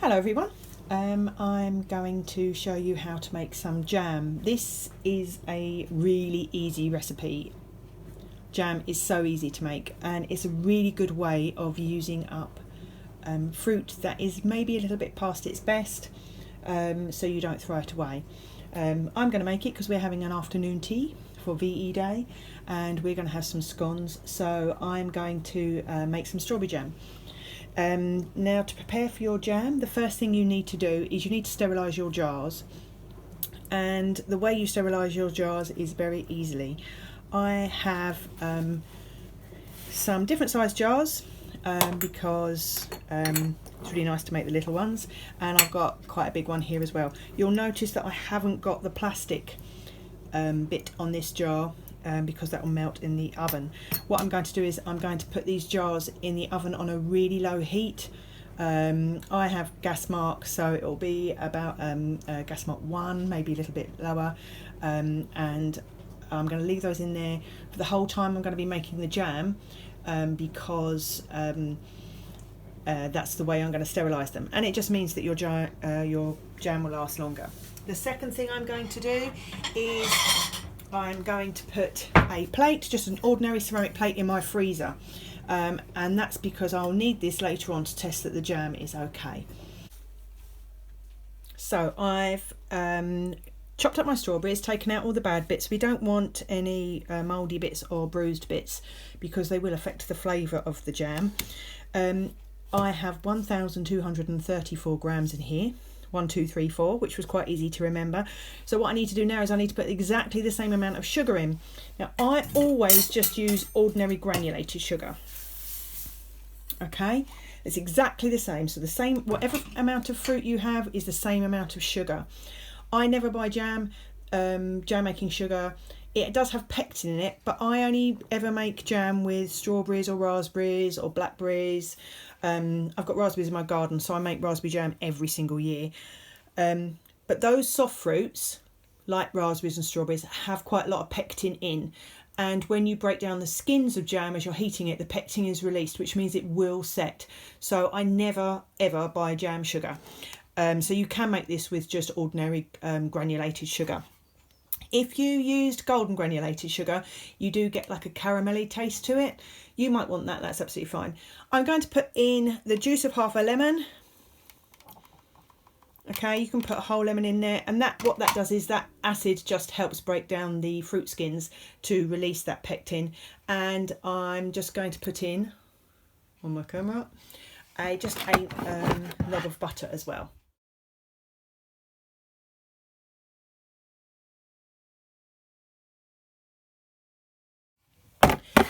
Hello everyone, I'm going to show you how to make some jam. This is a really easy recipe. Jam is so easy to make and it's a really good way of using up fruit that is maybe a little bit past its best, so you don't throw it away. I'm going to make it because we're having an afternoon tea for VE Day and we're going to have some scones, so I'm going to make some strawberry jam. Now, to prepare for your jam, the first thing you need to do is you need to sterilise your jars, and the way you sterilise your jars is very easily. I have some different size jars because it's really nice to make the little ones, and I've got quite a big one here as well. You'll notice that I haven't got the plastic bit on this jar because that will melt in the oven. What I'm going to do is I'm going to put these jars in the oven on a really low heat. I have gas mark, so it will be about gas mark 1, maybe a little bit lower, and I'm going to leave those in there for the whole time I'm going to be making the jam, because that's the way I'm going to sterilise them, and it just means that your jam will last longer. The second thing I'm going to do is I'm going to put a plate, just an ordinary ceramic plate, in my freezer, and that's because I'll need this later on to test that the jam is okay. So I've chopped up my strawberries, taken out all the bad bits. We don't want any mouldy bits or bruised bits because they will affect the flavour of the jam. I have 1,234 grams in here. 1, 2, 3, 4, which was quite easy to remember. So what I need to do now is I need to put exactly the same amount of sugar in. Now I always just use ordinary granulated sugar. Okay, it's exactly the same. So the same, whatever amount of fruit you have is the same amount of sugar. I never buy jam making sugar. It does have pectin in it, but I only ever make jam with strawberries or raspberries or blackberries. I've got raspberries in my garden, so I make raspberry jam every single year. But those soft fruits, like raspberries and strawberries, have quite a lot of pectin in. And when you break down the skins of jam as you're heating it, the pectin is released, which means it will set. So I never, ever buy jam sugar. So you can make this with just ordinary granulated sugar. If you used golden granulated sugar, you do get like a caramelly taste to it. You might want that, that's absolutely fine. I'm going to put in the juice of half a lemon. Okay, you can put a whole lemon in there, and what that does is that acid just helps break down the fruit skins to release that pectin. And I'm just going to put in, on my camera, just a knob of butter as well.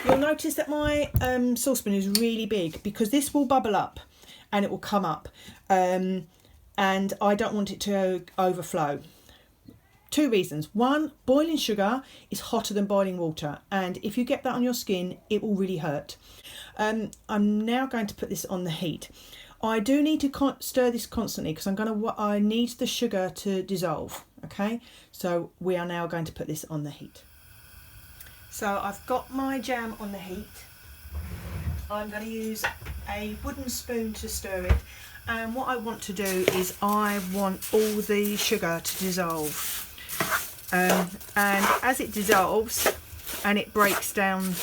You'll notice that my saucepan is really big because this will bubble up and it will come up, and I don't want it to overflow. 2 reasons. 1, boiling sugar is hotter than boiling water, and if you get that on your skin it will really hurt. I'm now going to put this on the heat. I do need to stir this constantly because I need the sugar to dissolve. Okay, so we are now going to put this on the heat. So I've got my jam on the heat. I'm going to use a wooden spoon to stir it, and what I want to do is I want all the sugar to dissolve, and as it dissolves and it breaks down,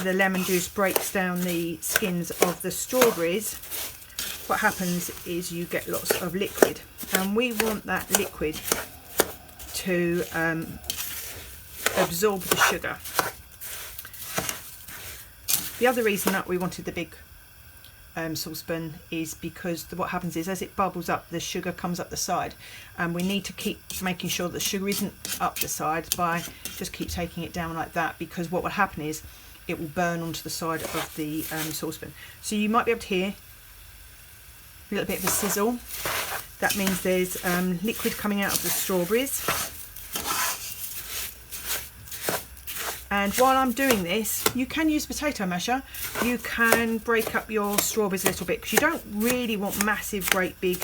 the lemon juice breaks down the skins of the strawberries, what happens is you get lots of liquid, and we want that liquid to absorb the sugar. The other reason that we wanted the big saucepan is because what happens is as it bubbles up, the sugar comes up the side, and we need to keep making sure that the sugar isn't up the side by just keep taking it down like that, because what will happen is it will burn onto the side of the saucepan. So you might be able to hear a little bit of a sizzle. That means there's liquid coming out of the strawberries. And while I'm doing this, you can use potato masher. You can break up your strawberries a little bit because you don't really want massive, great big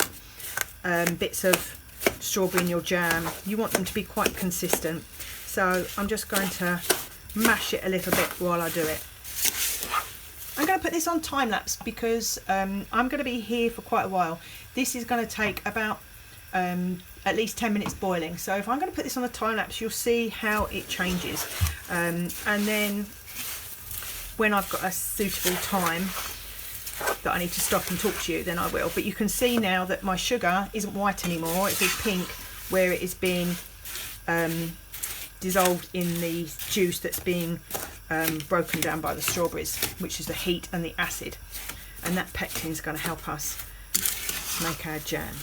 bits of strawberry in your jam. You want them to be quite consistent. So I'm just going to mash it a little bit while I do it. I'm going to put this on time lapse because I'm going to be here for quite a while. This is going to take about at least 10 minutes boiling. So if I'm going to put this on the time lapse, you'll see how it changes. And then when I've got a suitable time that I need to stop and talk to you, then I will. But you can see now that my sugar isn't white anymore. It's all pink where it is being dissolved in the juice that's being broken down by the strawberries, which is the heat and the acid, and that pectin is going to help us make our jam.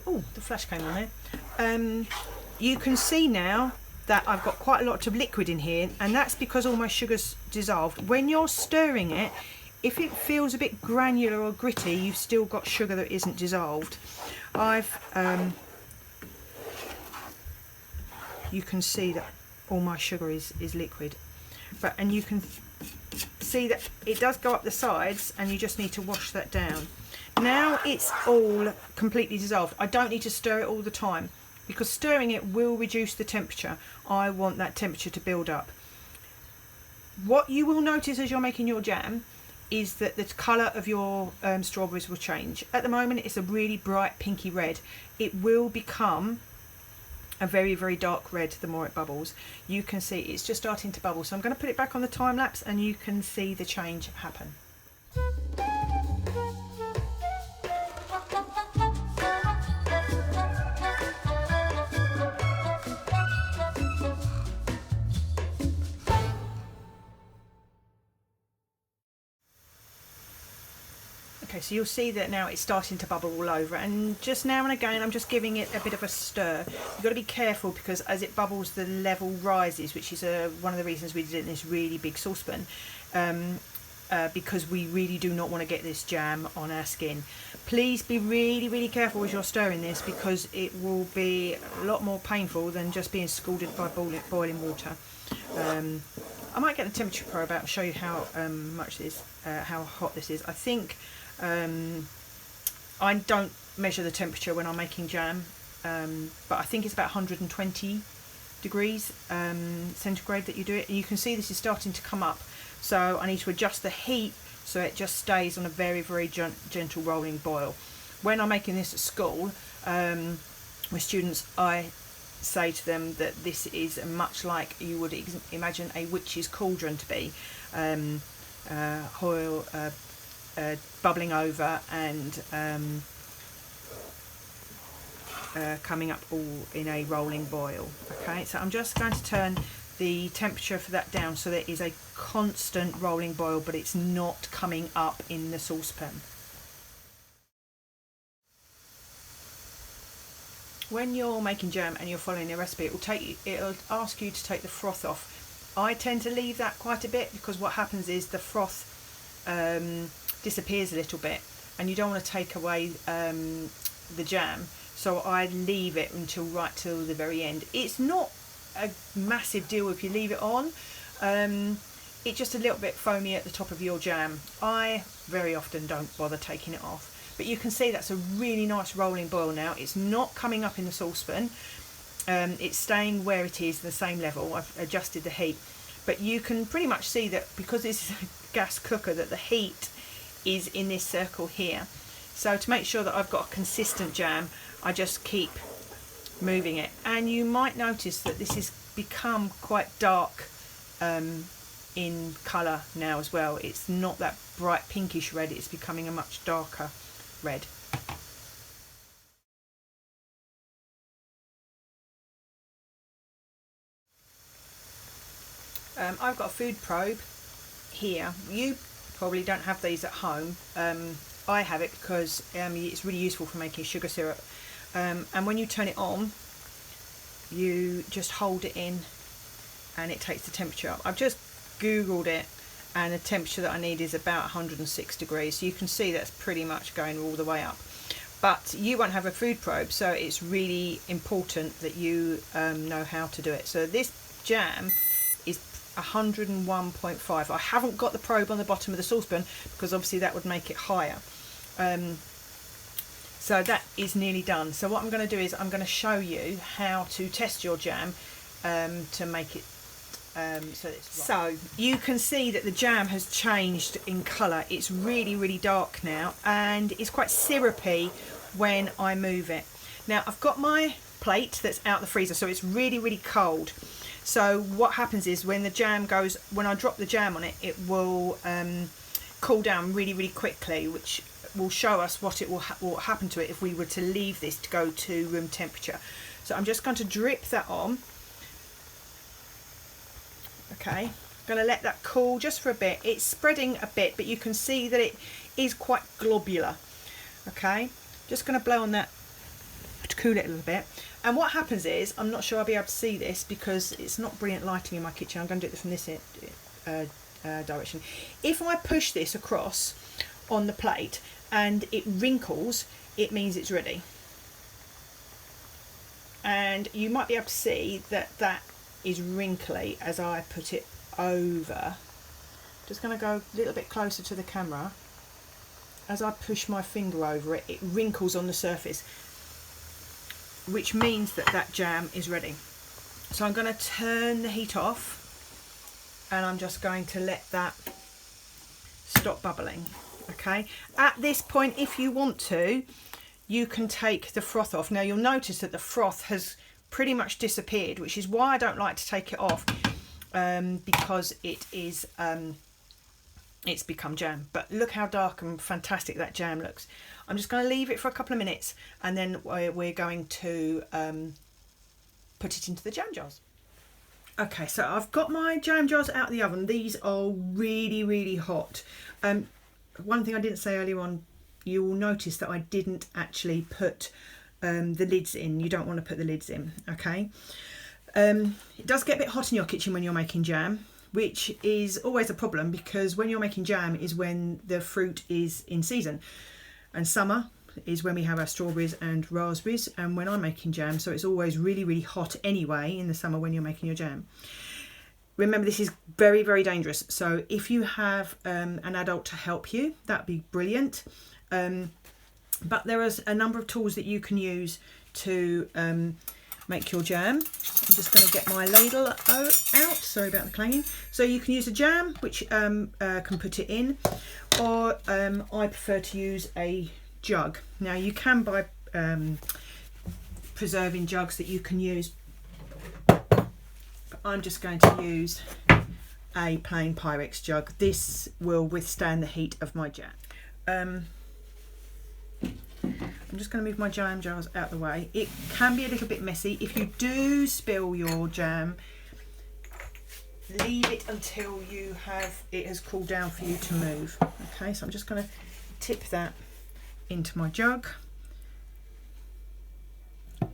Oh, the flash came on there. You can see now that I've got quite a lot of liquid in here, and that's because all my sugar's dissolved. When you're stirring it, if it feels a bit granular or gritty, you've still got sugar that isn't dissolved. You can see that all my sugar is liquid, and you can see that it does go up the sides, and you just need to wash that down. Now it's all completely dissolved. I don't need to stir it all the time because stirring it will reduce the temperature. I want that temperature to build up. What you will notice as you're making your jam is that the colour of your strawberries will change. At the moment it's a really bright pinky red. It will become a very, very dark red the more it bubbles. You can see it's just starting to bubble. So I'm going to put it back on the time lapse and you can see the change happen. Okay, so you'll see that now it's starting to bubble all over, and just now and again I'm just giving it a bit of a stir. You've got to be careful because as it bubbles the level rises, which is one of the reasons we did it in this really big saucepan, because we really do not want to get this jam on our skin. Please be really, really careful as you're stirring this because it will be a lot more painful than just being scalded by boiling water. I might get the temperature probe out and show you how much this, how hot this is. I think I don't measure the temperature when I'm making jam, but I think it's about 120 degrees centigrade that you do it. And you can see this is starting to come up, so I need to adjust the heat so it just stays on a very, very gentle rolling boil. When I'm making this at school with students, I say to them that this is much like you would imagine a witch's cauldron to be. Oil bubbling over and coming up all in a rolling boil. Okay, so I'm just going to turn the temperature for that down so there is a constant rolling boil, but it's not coming up in the saucepan. When you're making jam and you're following the recipe, it'll ask you to take the froth off. I tend to leave that quite a bit because what happens is the froth disappears a little bit and you don't want to take away the jam, so I leave it right till the very end. It's not a massive deal if you leave it on. It's just a little bit foamy at the top of your jam. I very often don't bother taking it off. But you can see that's a really nice rolling boil now. It's not coming up in the saucepan. It's staying where it is, the same level. I've adjusted the heat. But you can pretty much see that because this is a gas cooker, that the heat is in this circle here. So to make sure that I've got a consistent jam, I just keep moving it. And you might notice that this has become quite dark in colour now as well. It's not that bright pinkish red, it's becoming a much darker red. I've got a food probe here. You probably don't have these at home. I have it because it's really useful for making sugar syrup. And when you turn it on, you just hold it in and it takes the temperature up. I've just googled it and the temperature that I need is about 106 degrees. So you can see that's pretty much going all the way up. But you won't have a food probe, so it's really important that you know how to do it. So this jam is 101.5. I haven't got the probe on the bottom of the saucepan because obviously that would make it higher. So that is nearly done. So what I'm going to do is I'm going to show you how to test your jam to make it so it's right. So you can see that the jam has changed in colour. It's really, really dark now, and it's quite syrupy when I move it. Now I've got my plate that's out the freezer, so it's really, really cold. So what happens is when I drop the jam on it, it will cool down really, really quickly, which will show us what will happen to it if we were to leave this to go to room temperature. So I'm just going to drip that on. Okay, I'm going to let that cool just for a bit. It's spreading a bit, but you can see that it is quite globular. Okay, just going to blow on that to cool it a little bit. And what happens is, I'm not sure I'll be able to see this because it's not brilliant lighting in my kitchen. I'm going to do it from this direction. If I push this across on the plate and it wrinkles, it means it's ready. And you might be able to see that that is wrinkly as I put it over. Just going to go a little bit closer to the camera. As I push my finger over it, it wrinkles on the surface, which means that that jam is ready. So I'm going to turn the heat off and I'm just going to let that stop bubbling. Okay, at this point, if you want to, you can take the froth off. Now you'll notice that the froth has pretty much disappeared, which is why I don't like to take it off, because it is it's become jam. But look how dark and fantastic that jam looks. I'm just going to leave it for a couple of minutes and then we're going to put it into the jam jars. Okay, so I've got my jam jars out of the oven. These are really, really hot. One thing I didn't say earlier on, you will notice that I didn't actually put the lids in. You don't want to put the lids in, okay? It does get a bit hot in your kitchen when you're making jam, which is always a problem because when you're making jam is when the fruit is in season. And summer is when we have our strawberries and raspberries, and when I'm making jam, so it's always really, really hot anyway in the summer when you're making your jam. Remember, this is very, very dangerous. So if you have an adult to help you, that'd be brilliant. But there is a number of tools that you can use to make your jam. I'm just going to get my ladle out. Sorry about the clanging. So you can use a jam, which can put it in, or I prefer to use a jug. Now you can buy preserving jugs that you can use, but I'm just going to use a plain Pyrex jug. This will withstand the heat of my jam. I'm just going to move my jam jars out of the way. It can be a little bit messy. If you do spill your jam, leave it until it has cooled down for you to move. Okay, so I'm just going to tip that into my jug. Be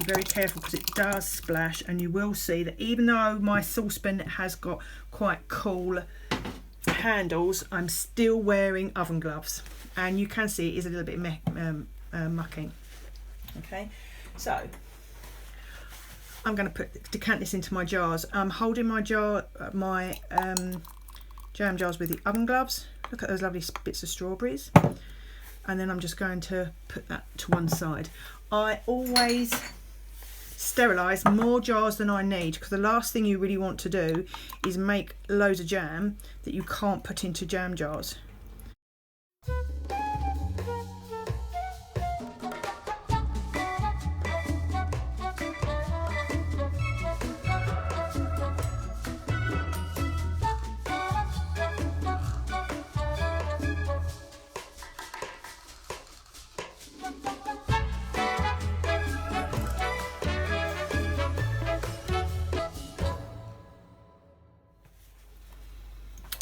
very careful because it does splash, and you will see that even though my saucepan has got quite cool handles, I'm still wearing oven gloves, and you can see it is a little bit mucking. Okay, so I'm going to decant this into my jars. I'm holding my jam jars with the oven gloves. Look at those lovely bits of strawberries, and then I'm just going to put that to one side. I always sterilise more jars than I need, because the last thing you really want to do is make loads of jam that you can't put into jam jars.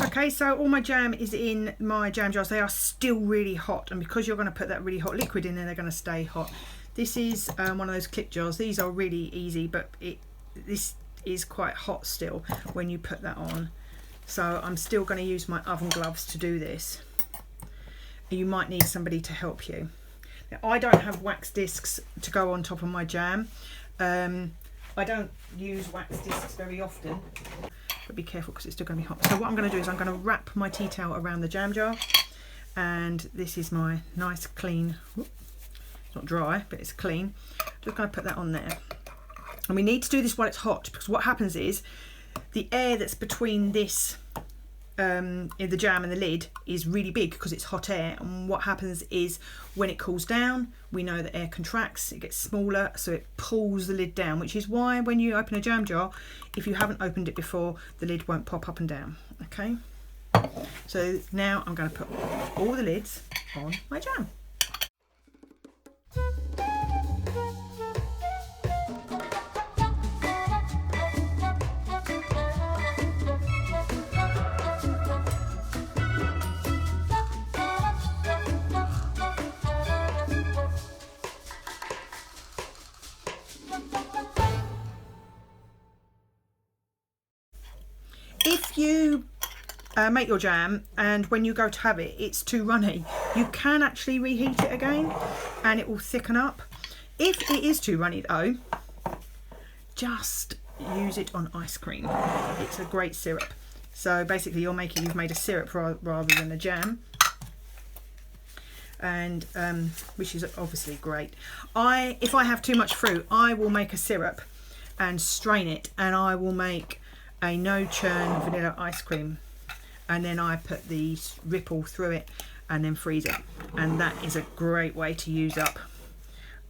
Okay, so all my jam is in my jam jars. They are still really hot, and because you're going to put that really hot liquid in there, they're going to stay hot. This is one of those clip jars. These are really easy, but this is quite hot still when you put that on. So I'm still going to use my oven gloves to do this. You might need somebody to help you. Now, I don't have wax discs to go on top of my jam. I I don't use wax discs very often, but be careful because it's still going to be hot. So what I'm going to do is I'm going to wrap my tea towel around the jam jar, and this is my nice clean, it's not dry but it's clean. Just going to put that on there, and we need to do this while it's hot, because what happens is the air that's between this in the jam and the lid is really big because it's hot air, and what happens is when it cools down, we know that air contracts, it gets smaller, so it pulls the lid down, which is why when you open a jam jar, if you haven't opened it before, the lid won't pop up and down. Okay, so now I'm going to put all the lids on my jam. If you make your jam and when you go to have it, it's too runny, you can actually reheat it again and it will thicken up. If it is too runny though, just use it on ice cream. It's a great syrup. So basically you've made a syrup rather than a jam, and which is obviously great. If I have too much fruit, I will make a syrup and strain it, and I will make a no churn vanilla ice cream, and then I put the ripple through it and then freeze it, and that is a great way to use up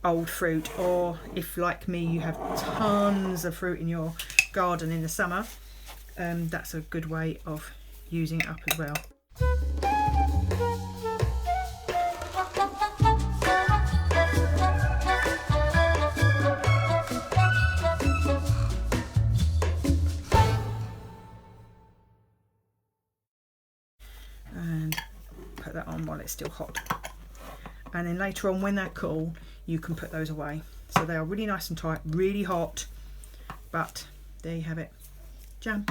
old fruit. Or if like me you have tons of fruit in your garden in the summer, that's a good way of using it up as well. And put that on while it's still hot, and then later on when they're cool you can put those away. So they are really nice and tight, really hot, but there you have it, jam.